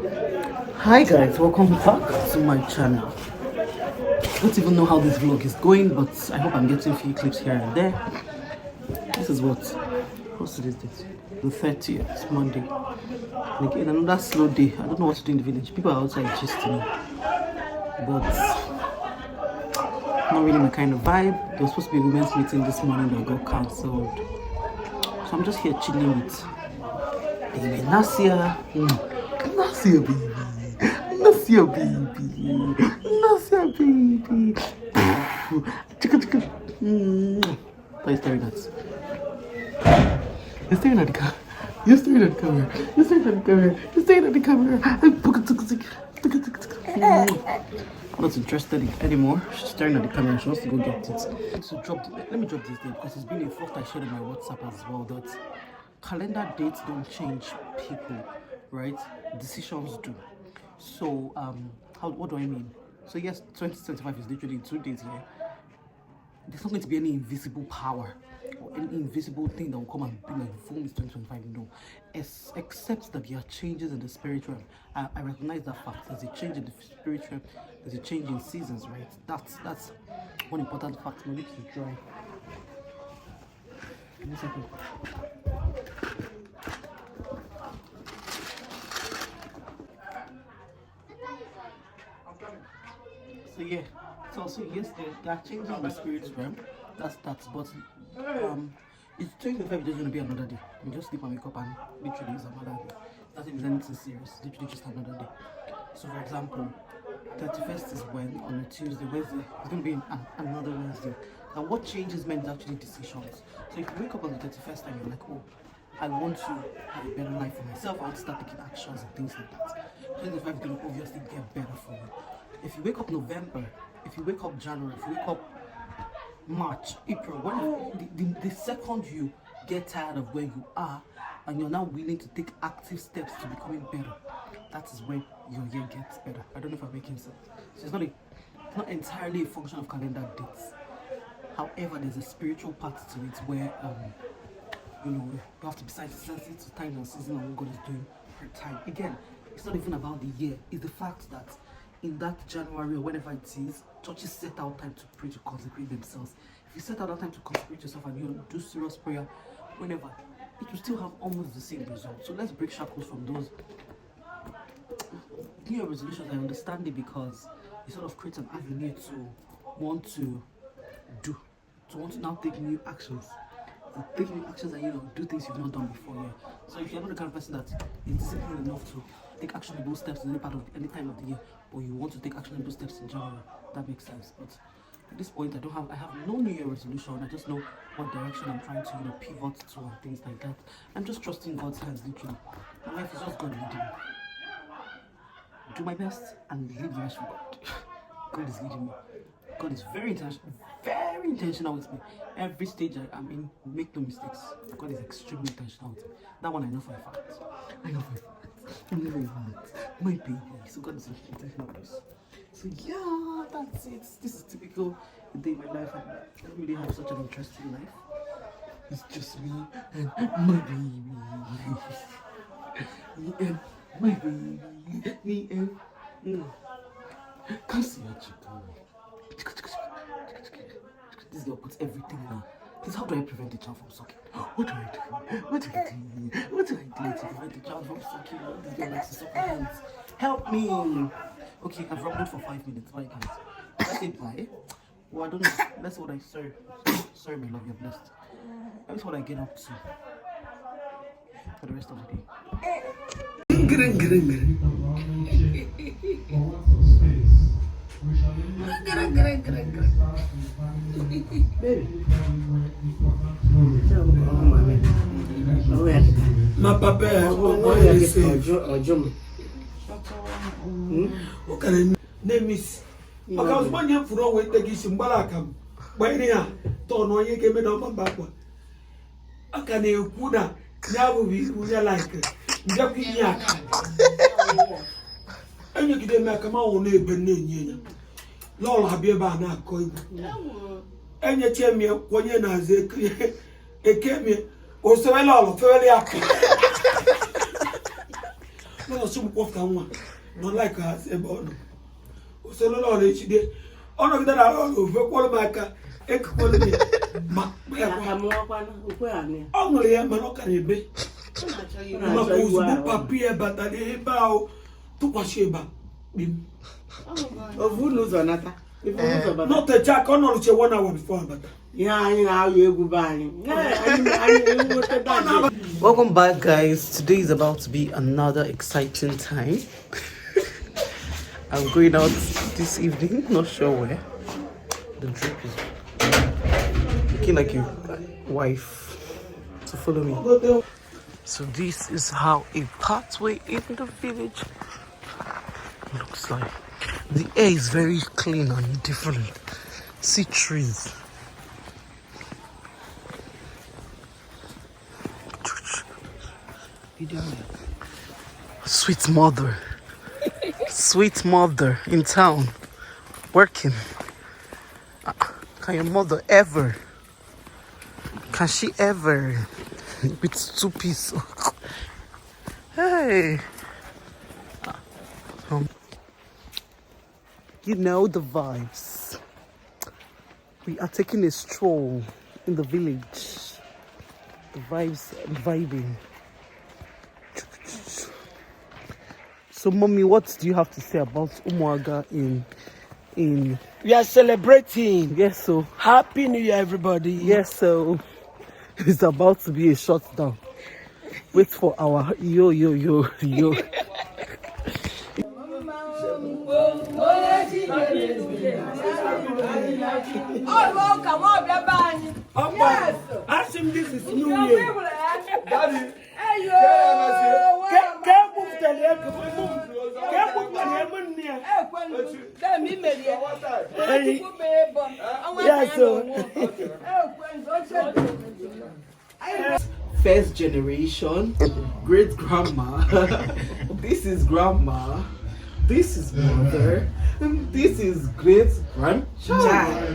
Hi guys, welcome back to my channel. I don't even know how this vlog is going, but I hope I'm getting a few clips here and there. This is what's today's date? The 30th, it's Monday. And again, another slow day. I don't know what to do in the village. People are outside gisting me, but not really my kind of vibe. There was supposed to be a women's meeting this morning that got cancelled. So I'm just here chilling with baby Nasia. Nasia baby. Nasia baby. Nasia baby. Chicka chicka. What are you staring at? You're staring at the camera. You're staring at the camera. You're staring at the camera. You're staring at the camera. I'm not interested anymore. She's staring at the camera. She wants to go get it. So let me drop this day because it's been a thought I shared on my WhatsApp as well that calendar dates don't change people, right? Decisions do. So what do I mean? So yes, 2025 is literally in 2 days here. There's not going to be any invisible power or any invisible thing that will come and be like, boom, it's 2025. No. Except that there are changes in the spirit realm. I recognize that fact. There's a change in the spirit realm. There's a change in seasons, right? That's one important fact. My lips is dry. Give me a second. So yeah, so yes, they are changing the spirit realm. That's but it's 2025 is just gonna be another day. You just sleep and wake up and literally it's another day. Not even anything serious, literally just another day. So for example, 31st is when on a Tuesday, Wednesday, it's gonna be another Wednesday. Now what changes meant actually decisions. So if you wake up on the 31st and you're like, oh, I want to have a better life for myself, I want to start taking actions and things like that. 2025 is gonna obviously get better for you. If you wake up November, if you wake up January, if you wake up March, April, the second you get tired of where you are and you're now willing to take active steps to becoming better, that is when your year gets better. I don't know if I'm making sense. So it's not entirely a function of calendar dates. However, there's a spiritual part to it where you have to be sensitive to time and season and what God is doing per time. Again, it's not even about the year. It's the fact that in that January or whenever it is, churches set out time to pray, to consecrate themselves. If you set out that time to consecrate yourself and you do serious prayer, whenever, it will still have almost the same result. So let's break shackles from those New Year resolutions. I understand it because it sort of creates an avenue to want to now take new actions. Take new actions and do things you've not done before. Yeah. So if you're not the kind of person that is disciplined enough to take actionable steps in any time of the year, or you want to take actionable steps in January, that makes sense. But at this point, I have no New Year resolution. I just know what direction I'm trying to pivot to and things like that. I'm just trusting God's hands, literally. My life is just God leading me. Do my best and leave the rest for God. God is leading me. God is very intentional with me. Every stage I'm in, make no mistakes. God is extremely intentional with me. That one I know for a fact. I know for a fact. I'm never my baby. So God is intentional with us. So yeah, that's it. This is typical day in my life. I don't really have such an interesting life. It's just me and my baby. Me and my baby. Me and come see your chicken. This girl puts everything in. Please, how do I prevent the child from sucking? What do I do? What do I do to prevent the child from sucking? This girl likes to suck my hands. Help me! Okay, I've rumbled for 5 minutes. Bye, guys. Did I say bye? Well, I don't know. That's what sorry, my love, you're blessed. That's what I get up to for the rest of the day. My papa, name is because one year for all, take his Malakam. By here, Tono, you came in on my back. I can you put that now we like it. And you get my come on, neighbor. Lord, have you been a coin? And you tell me when you're not a came here, or so I love fairly happy. No, some of one. Not like us, a bone. So, no, she did. Honor that I don't know, Qualmaca, equally. Only a Manoka. Papier, but I didn't bow to Washeba. Of who knows another? Not a jack on only 1 hour before, but yeah, you go buy. Welcome back, guys. Today is about to be another exciting time. I'm going out this evening, not sure where. The drip is looking like a wife to follow me. So this is how a pathway in the village looks like. The air is very clean and different. See trees. Sweet mother in town working. Can your mother ever? Can she ever? With 2 pieces. Hey. You know the vibes. We are taking a stroll in the village. The vibes vibing. So, mommy, what do you have to say about Umuaga in? we are celebrating. Yes, so. Happy New Year, everybody. Yes, so. It's about to be a shutdown. Wait for our yo. Oh, welcome, yes. Ask him this is New Year. Daddy. Hey, Can't move the leg. Can't move the Yes, first generation, great grandma. This is grandma. This is mother. This is great grandchild.